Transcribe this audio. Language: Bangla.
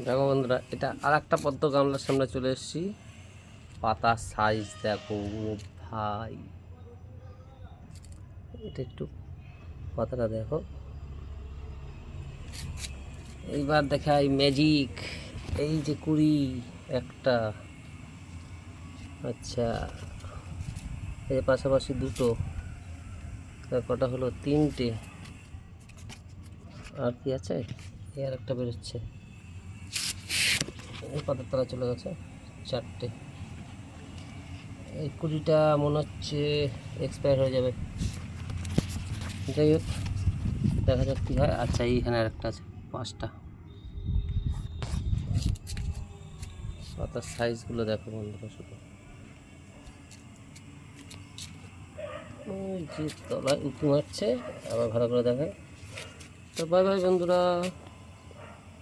দেখো বন্ধুরা, এটা আর একটা পদ্ম গামলার সামনে চলে এসেছি। পাতার সাইজ দেখো ভাই, এটা একটু পাতাটা দেখো। এইবার দেখাই ম্যাজিক। এই যে কুড়ি একটা, আচ্ছা এর পাশাপাশি দুটো, কটা হলো? তিনটে। আর কি আছে? আর একটা বেরোচ্ছে, এই পাতার তলা চলে গেছে। চারটে। এই কুড়িটা মনে হচ্ছে এক্সপায়ার হয়ে যাবে। যাই হোক, দেখা যাক কী হয়। আচ্ছা এইখানে আরেকটা আছে, 5টা। পাতার সাইজগুলো দেখো বন্ধুরা শুধু। ওই যে তলায় উঁকি মারছে, আবার ভালো করে দেখায়। তো বাই বাই বন্ধুরা।